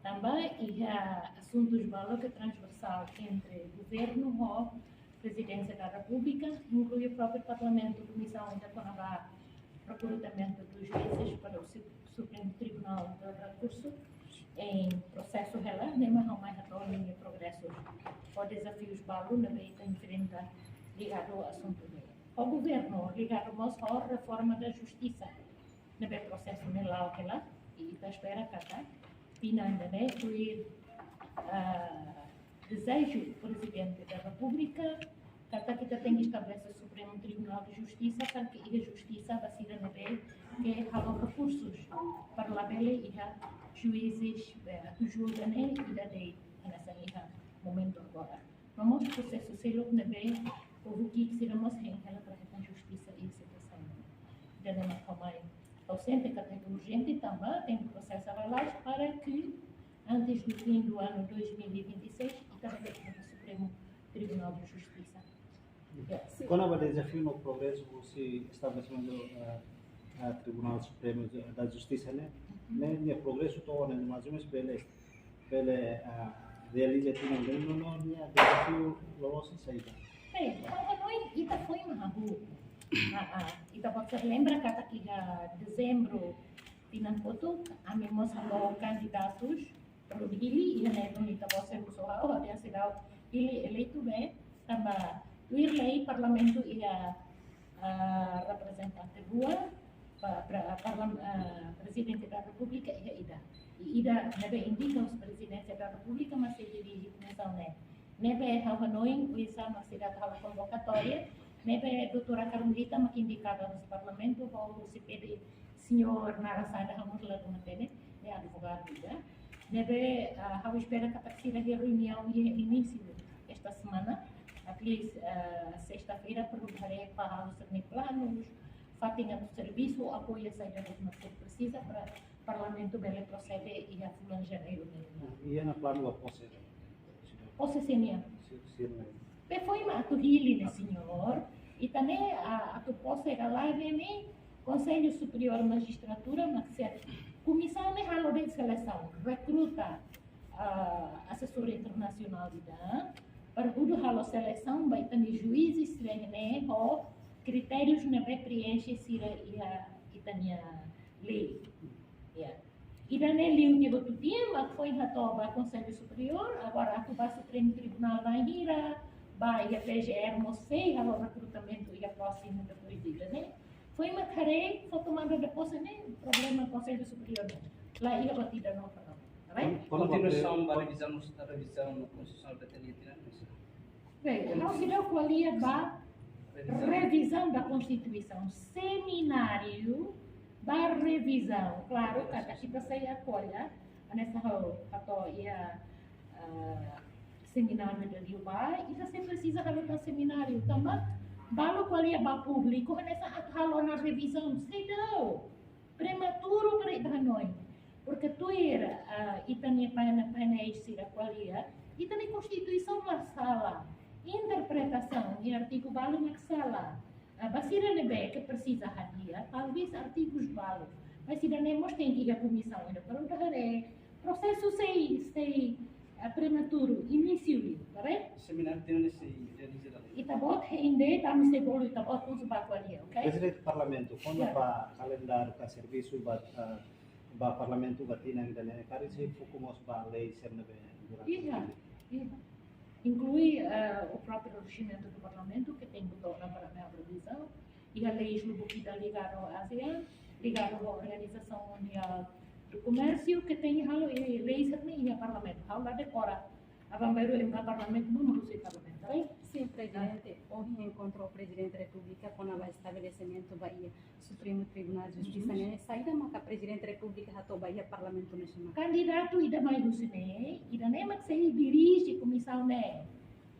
Também há assuntos valor que é transversal entre governo e presidência da República, inclui o próprio Parlamento, a Comissão ainda com o recrutamento dos juízes para o Supremo Tribunal de Recurso em processo real, nem mais mais em progresso ou desafios valor na vez enfrenta ligado ao assunto dele. O governo ligado mais à reforma da justiça, no processo nelau que lá e está espera cá pinanda né que desejo do presidente da República kata kita tem que estabelecer o Supremo Tribunal de Justiça para que a justiça vai ser na vez que há recursos para lá bele e juízes ajuda né e da lei nessa momento agora vamos processo selo na vez o que seremos em ela para a justiça e situação da mesma forma ou sempre que é urgente também tem um processo avalado para que antes do fim do ano 2026 estabeleça o Supremo Tribunal de Justiça. Quando há desafio no progresso se estabelecimento do Tribunal Supremo da Justiça, né? Ne progresso todo, né? Mas uma espécie realiza tudo, não desafio logo se saída. Bem, nós ita foi uma rua. Ita pode lembra que em dezembro tinan foto, a mesma candidatos para o Hili e a neto ita pode usar o dia sedau Hili eleito bem, também o lei parlamento e a representante rua para presidente da República e a ida. E ida nebe indica os presidentes da República, mas se dirige comissão né. Nebe Hanoi, o isa mas se dá a convocatória. Nebe doutora Carmelita, mas que indicada no parlamento, ou se pede senhor Narasada Hamurla do Matene, é advogado, né? Nebe a espera que a terceira reunião e início esta semana, até sexta-feira, perguntarei para os planos, fatinha do serviço, apoio a saída do que precisa para o parlamento bele proceder e a fulan janeiro. E é na plano a posse. Posse senia. Pe foi uma atuhili né senhor, e também a tu posse lá vem Conselho Superior de Magistratura, mas comissão de halo de seleção, recruta assessor internacional de dan, para o halo seleção vai ter juízes né ou critérios na preenche sira e também lei. E daí ele o que tu tinha, mas foi na toba Conselho Superior, agora tu vai Supremo Tribunal da Ira, vai a PGR Mosei, o recrutamento e a próxima depois dele, né? Foi uma tarefa, foi tomada depois, né? Problema Conselho Superior, lá ia batida não para não, continuação da revisão da Constituição da Teletina. Bem, nós iremos qual ia a revisão da Constituição, seminário da revisão, claro, cada kita saya acolha nessa atau ia seminário de Rio-Bai, e você precisa fazer seminário também, balo qual ia ba público nessa halo na revisão, sei não, prematuro para ir nós, porque tu era itania painéis sira qual ia, itania Constituição na sala, interpretação e artigo balo na sala. Basira nebe que precisa hadia, talvez artigos balo, mas se nemos tem que ir à comissão ainda para o processo sei prematuro, início, correto? Seminário tem nesse realizar. Itabot ainda estamos seguro itabot com o bacuaria, ok? Presidente do Parlamento, quando para calendário para serviço ba Parlamento batina ainda né, cara se focamos ba lei ser na durante. Inclui o próprio regimento do Parlamento, que tem botão para a revisão, e a lei Slubukida ligada ao ASEAN, ligada à Organização Mundial do Comércio, que tem leis e a Parlamento. Lá decora, a Bambeiro em Parlamento, não sei Parlamento, right? Sim, presidente. Hoje encontrou o presidente da República com o estabelecimento do Bahia Supremo Tribunal de Justiça. Saída mas a presidente da República já Bahia Parlamento Nacional. Candidato e da mais do Cine, e da nema que se dirige a comissão né.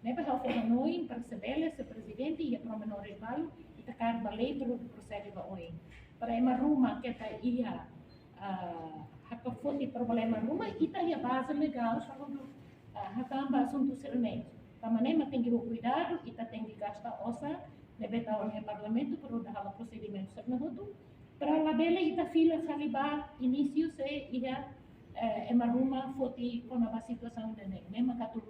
Neba já foi noi para saber se presidente e a promenores balo e tacar balei para o processo ba oi. Para uma ruma que tá ia haka fonte problema ruma e tá a base legal falando haka assunto sermente. Tamanema tem que ter cuidado e tem que gastar ossa nebeta o parlamento para dar o procedimento sernahudo para a bela e fila saliba início se ia emaruma foti kona ba situação dane. Mesmo que tu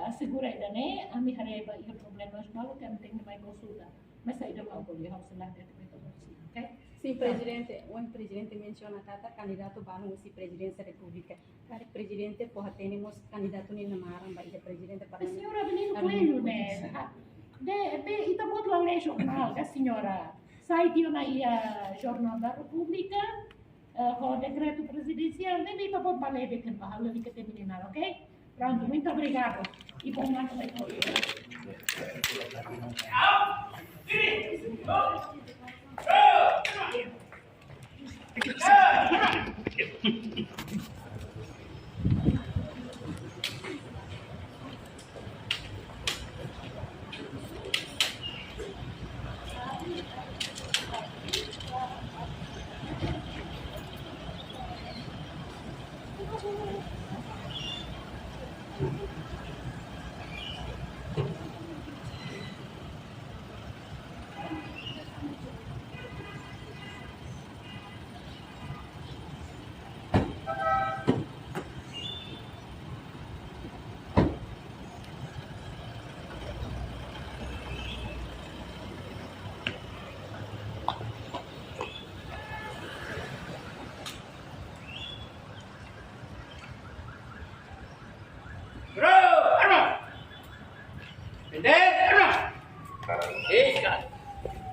assegura dane, a mi hareba ia problemas malu que tem mais consulta. Mas aí deu mal boleh harus lah dia tu ok? Sim, presidente, o presidente menciona kata candidato banu si presidência da república. Kari presidente porra temos candidato ni namaram ba ia presidente A para senhora Benino Coelho, né? Ita buat lá o jornal da senhora. Sai dia na ia jornal da república, o decreto presidencial, nem ita buat balé de tempo, halo ni que terminar, ok? Pronto, muito obrigado. E bom ano para todos. Bro, arma! Pendek!